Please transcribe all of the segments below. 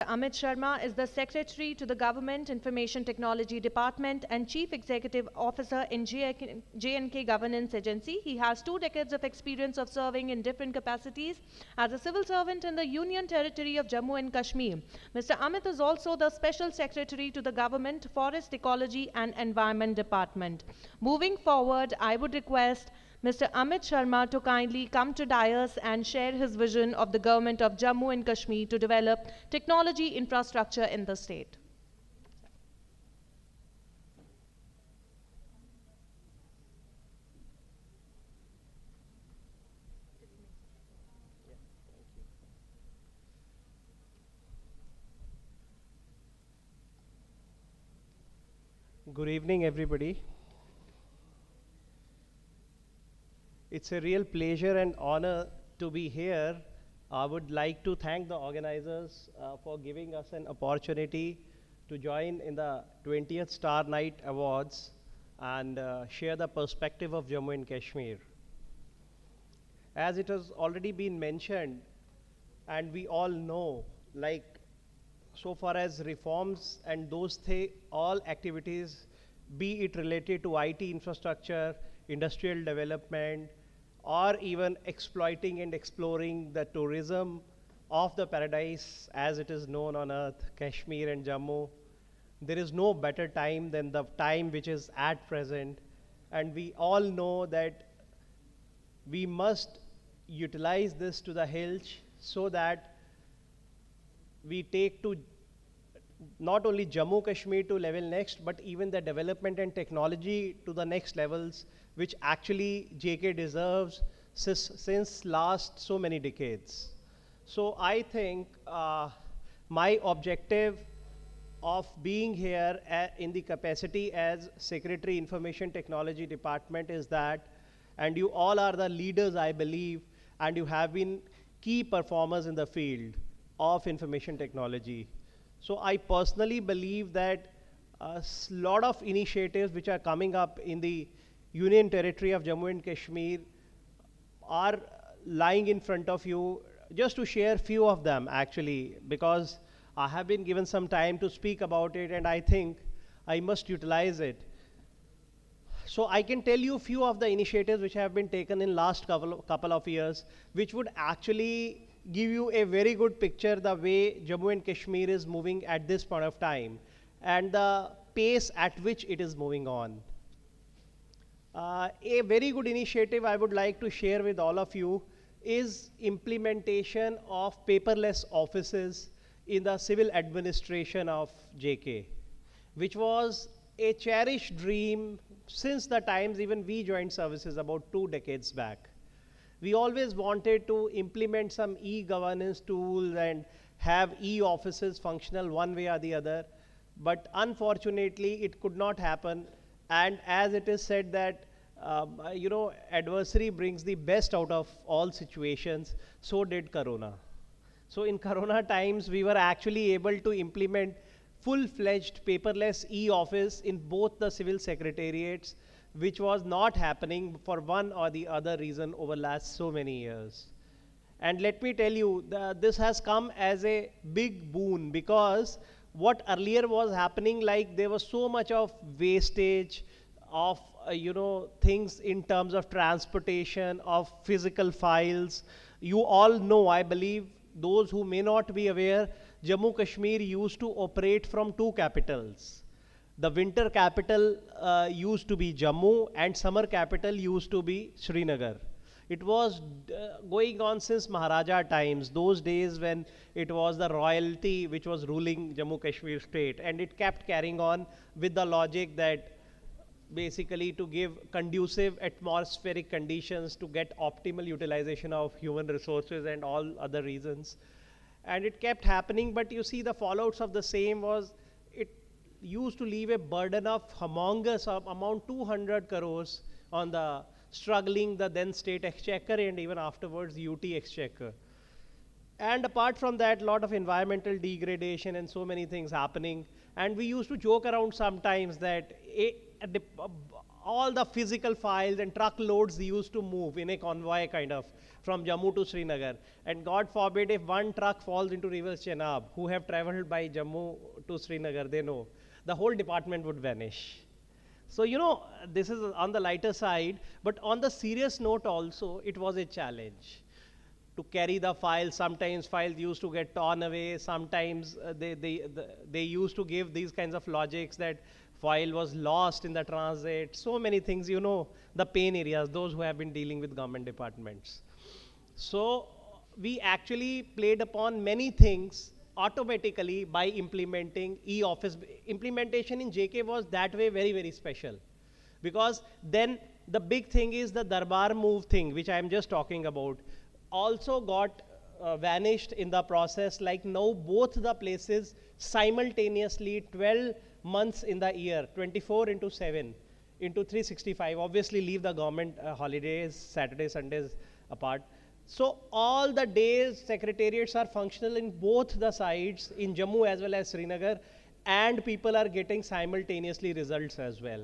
Amit Sharma is the Secretary to the Government Information Technology Department and Chief Executive Officer in J&K Governance Agency. He has 2 decades of experience of serving in different capacities as a civil servant in the Union Territory of Jammu and Kashmir. Mr. Amit is also the Special Secretary to the Government Forest Ecology and Environment Department. Moving forward, I would request Mr. Amit Sharma to kindly come to dais and share his vision of the government of Jammu and Kashmir to develop technology infrastructure in the state. Good evening, everybody. It's a real pleasure and honor to be here. I would like to thank the organizers for giving us an opportunity to join in the 20th Star Night Awards and share the perspective of Jammu and Kashmir. As it has already been mentioned, and we all know, like so far as reforms and those all activities, be it related to IT infrastructure, industrial development, or even exploiting and exploring the tourism of the paradise as it is known on earth, Kashmir and Jammu. There is no better time than the time which is at present. And we all know that we must utilize this to the hills so that we take to not only Jammu Kashmir to level next, but even the development and technology to the next levels, which actually JK deserves since last so many decades. So I think my objective of being here in the capacity as Secretary Information Technology Department is that, and you all are the leaders, I believe, and you have been key performers in the field of information technology. So I personally believe that a lot of initiatives which are coming up in the Union Territory of Jammu and Kashmir are lying in front of you. Just to share few of them actually, because I have been given some time to speak about it and I think I must utilize it. So I can tell you a few of the initiatives which have been taken in last couple of years, which would actually give you a very good picture the way Jammu and Kashmir is moving at this point of time and the pace at which it is moving on. A very good initiative I would like to share with all of you is implementation of paperless offices in the civil administration of JK, which was a cherished dream since the times even we joined services about 2 decades back. We always wanted to implement some e-governance tools and have e-offices functional one way or the other, but unfortunately it could not happen. And as it is said that adversary brings the best out of all situations, so did Corona. So in Corona times, we were actually able to implement full-fledged paperless e-office in both the civil secretariats, which was not happening for one or the other reason over last so many years. And let me tell you, this has come as a big boon because what earlier was happening, like there was so much of wastage of things in terms of transportation, of physical files. You all know, I believe, those who may not be aware, Jammu Kashmir used to operate from 2 capitals. The winter capital used to be Jammu and summer capital used to be Srinagar. It was going on since Maharaja times, those days when it was the royalty which was ruling Jammu Kashmir state, and it kept carrying on with the logic that basically to give conducive atmospheric conditions to get optimal utilization of human resources and all other reasons. And it kept happening, but you see the fallouts of the same was it used to leave a burden of humongous amount 200 crores on the struggling the then state exchequer and even afterwards UT exchequer. And apart from that, lot of environmental degradation and so many things happening. And we used to joke around sometimes that all the physical files and truckloads used to move in a convoy kind of from Jammu to Srinagar. And God forbid if one truck falls into River Chenab, who have traveled by Jammu to Srinagar, they know, the whole department would vanish. So, you know, this is on the lighter side, but on the serious note also, it was a challenge to carry the files. Sometimes files used to get torn away. Sometimes they used to give these kinds of logics that file was lost in the transit. So many things, you know, the pain areas, those who have been dealing with government departments. So we actually played upon many things automatically by implementing e-office. Implementation in JK was that way very, very special. Because then the big thing is the Darbar move thing, which I am just talking about, also got vanished in the process. Like now both the places simultaneously 12 months in the year, 24 into 7, into 365, obviously leave the government holidays, Saturdays, Sundays apart. So all the days secretariats are functional in both the sides, in Jammu as well as Srinagar, and people are getting simultaneously results as well.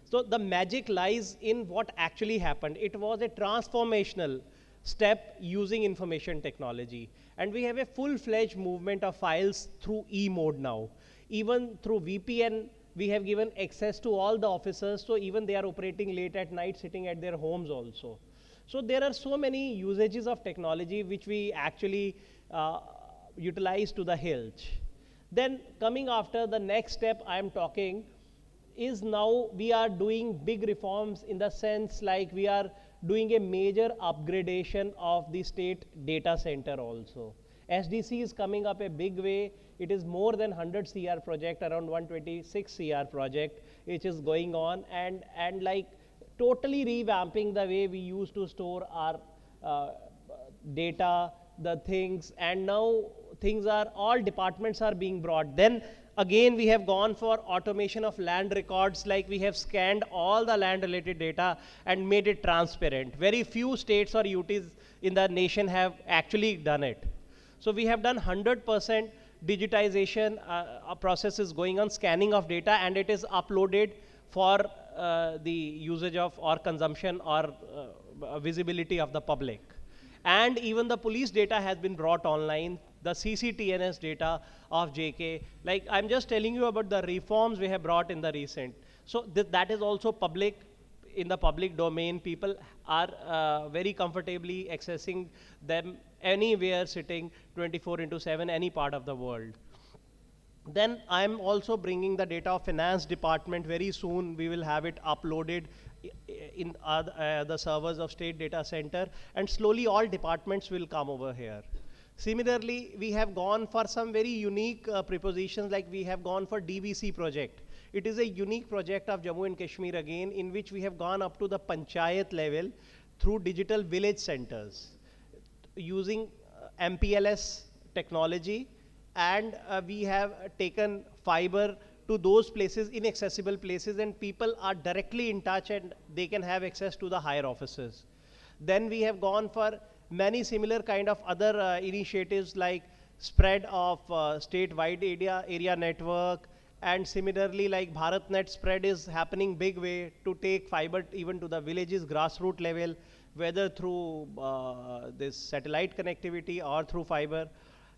So the magic lies in what actually happened. It was a transformational step using information technology. And we have a full-fledged movement of files through e-mode now. Even through VPN, we have given access to all the officers, so even they are operating late at night, sitting at their homes also. So there are so many usages of technology which we actually utilize to the hilt. Then coming after, the next step I am talking is now we are doing big reforms in the sense like we are doing a major upgradation of the state data center also. SDC is coming up a big way. It is more than 100 CR project, around 126 CR project, which is going on, and like totally revamping the way we used to store our data, the things, and now things are, all departments are being brought. Then again, we have gone for automation of land records, like we have scanned all the land related data and made it transparent. Very few states or UTs in the nation have actually done it. So we have done 100% digitization process is going on, scanning of data, and it is uploaded for the usage of or consumption or visibility of the public. And even the police data has been brought online, the CCTNS data of JK. Like I'm just telling you about the reforms we have brought in the recent. So that is also public, in the public domain. People are very comfortably accessing them anywhere, sitting 24 into 7, any part of the world. Then I'm also bringing the data of finance department. Very soon we will have it uploaded in the servers of state data center, and slowly all departments will come over here. Similarly, we have gone for some very unique prepositions, like we have gone for DVC project. It is a unique project of Jammu and Kashmir again, in which we have gone up to the panchayat level through digital village centers using MPLS technology, and we have taken fiber to those places, inaccessible places, and people are directly in touch and they can have access to the higher offices. Then we have gone for many similar kind of other initiatives, like spread of state-wide area network, and similarly like BharatNet spread is happening big way to take fiber even to the villages, grassroots level, whether through this satellite connectivity or through fiber.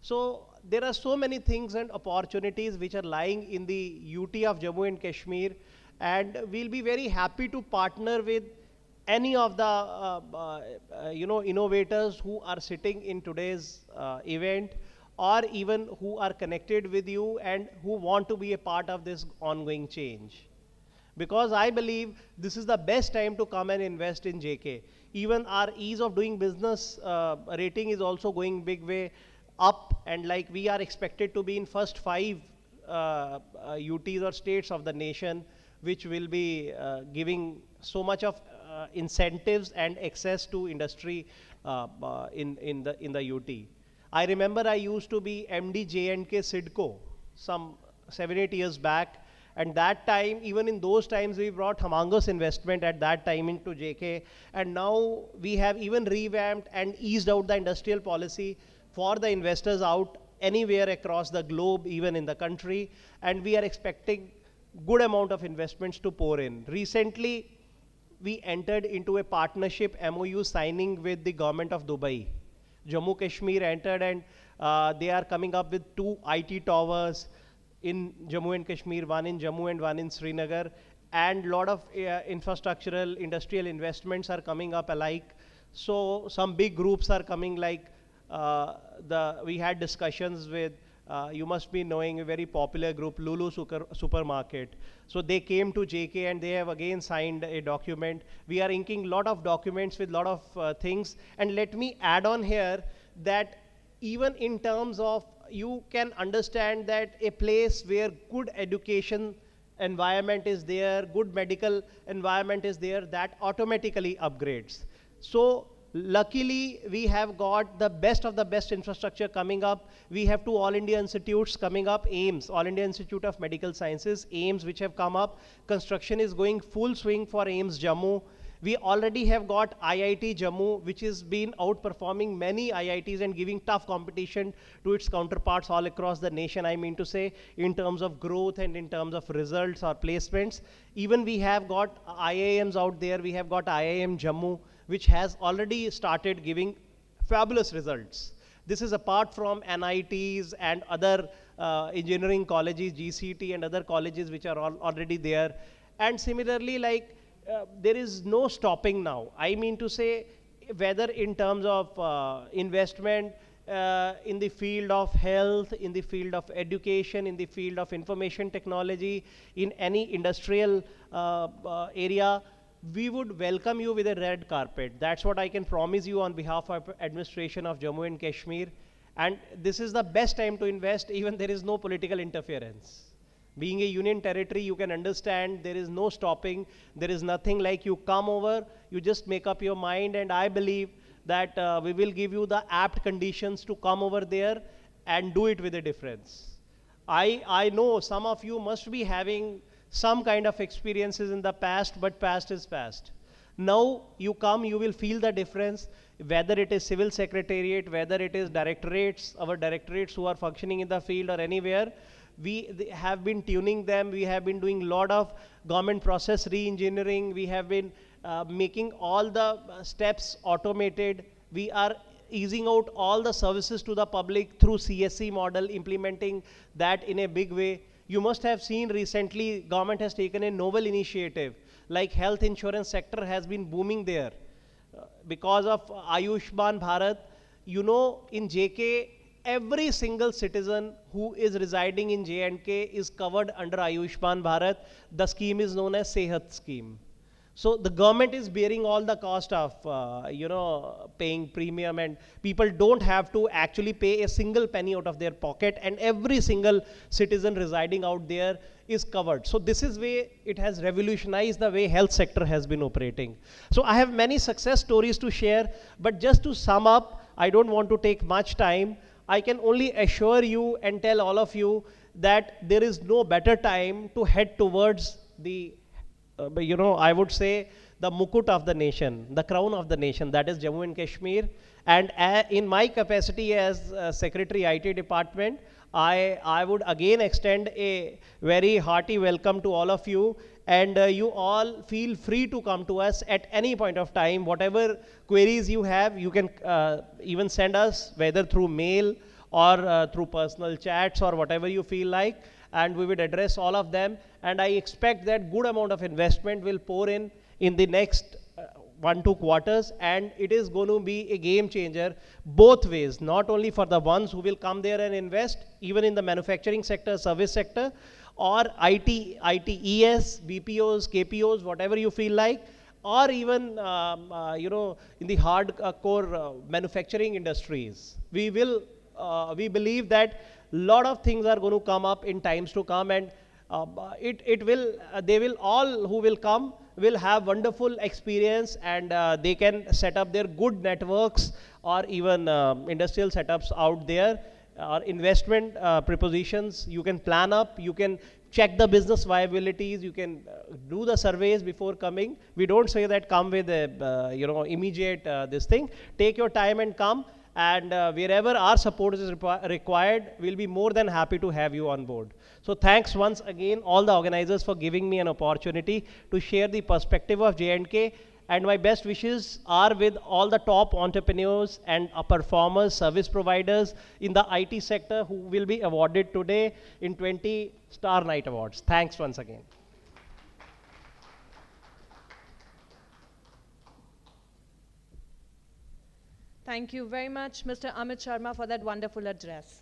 So there are so many things and opportunities which are lying in the UT of Jammu and Kashmir, and we'll be very happy to partner with any of the innovators who are sitting in today's event, or even who are connected with you and who want to be a part of this ongoing change. Because I believe this is the best time to come and invest in JK. Even our ease of doing business rating is also going big way up, and like we are expected to be in first 5 UTs or states of the nation, which will be giving so much of incentives and access to industry in the UT. I remember I used to be MD J&K Sidco some 7-8 years back, and that time, even in those times, we brought humongous investment at that time into JK, and now we have even revamped and eased out the industrial policy for the investors out anywhere across the globe, even in the country, and we are expecting good amount of investments to pour in. Recently, we entered into a partnership MOU signing with the government of Dubai. Jammu Kashmir entered, and they are coming up with 2 IT towers in Jammu and Kashmir, one in Jammu and one in Srinagar, and lot of infrastructural industrial investments are coming up alike. So some big groups are coming, like we had discussions with, you must be knowing a very popular group, Lulu Supermarket. So they came to JK and they have again signed a document. We are inking lot of documents with lot of things. And let me add on here that even in terms of, you can understand that a place where good education environment is there, good medical environment is there, that automatically upgrades. So luckily, we have got the best of the best infrastructure coming up. We have 2 All India institutes coming up, AIIMS, All India Institute of Medical Sciences, AIIMS, which have come up. Construction is going full swing for AIIMS Jammu. We already have got IIT Jammu, which has been outperforming many IITs and giving tough competition to its counterparts all across the nation, I mean to say, in terms of growth and in terms of results or placements. Even we have got IIMs out there. We have got IIM Jammu, which has already started giving fabulous results. This is apart from NITs and other engineering colleges, GCT and other colleges which are already there. And similarly, like, there is no stopping now. I mean to say, whether in terms of investment in the field of health, in the field of education, in the field of information technology, in any industrial area, we would welcome you with a red carpet. That's what I can promise you on behalf of administration of Jammu and Kashmir. And this is the best time to invest, even there is no political interference. Being a union territory, you can understand there is no stopping. There is nothing like you come over, you just make up your mind, and I believe that we will give you the apt conditions to come over there and do it with a difference. I know some of you must be having some kind of experiences in the past, but past is past. Now you come, you will feel the difference, whether it is civil secretariat, whether it is directorates, our directorates who are functioning in the field or anywhere. We have been tuning them. We have been doing a lot of government process re-engineering. We have been making all the steps automated. We are easing out all the services to the public through CSC model, implementing that in a big way. You must have seen recently, government has taken a novel initiative, like health insurance sector has been booming there. Because of Ayushman Bharat, you know, in JK, every single citizen who is residing in J&K is covered under Ayushman Bharat. The scheme is known as Sehat scheme. So the government is bearing all the cost of, paying premium, and people don't have to actually pay a single penny out of their pocket, and every single citizen residing out there is covered. So this is way it has revolutionized the way health sector has been operating. So I have many success stories to share, but just to sum up, I don't want to take much time. I can only assure you and tell all of you that there is no better time to head towards the, I would say, the mukut of the nation, the crown of the nation, that is Jammu and Kashmir. And in my capacity as Secretary IT Department, I would again extend a very hearty welcome to all of you, and you all feel free to come to us at any point of time. Whatever queries you have, you can even send us, whether through mail or through personal chats or whatever you feel like, and we would address all of them. And I expect that good amount of investment will pour in the next 1-2 quarters, and it is going to be a game changer both ways, not only for the ones who will come there and invest, even in the manufacturing sector, service sector, or ITES, BPOs, KPOs, whatever you feel like, or even in the hardcore manufacturing industries. We believe that lot of things are going to come up in times to come, and they will all who will come will have wonderful experience, and they can set up their good networks or even industrial setups out there, or investment propositions. You can plan up, you can check the business viabilities, you can do the surveys before coming. We don't say that come with a immediate this thing. Take your time and come. and wherever our support is required, we'll be more than happy to have you on board. So thanks once again all the organizers for giving me an opportunity to share the perspective of J&K, and my best wishes are with all the top entrepreneurs and performers, service providers in the IT sector who will be awarded today in 20 Star Night Awards. Thanks once again. Thank you very much, Mr. Amit Sharma, for that wonderful address.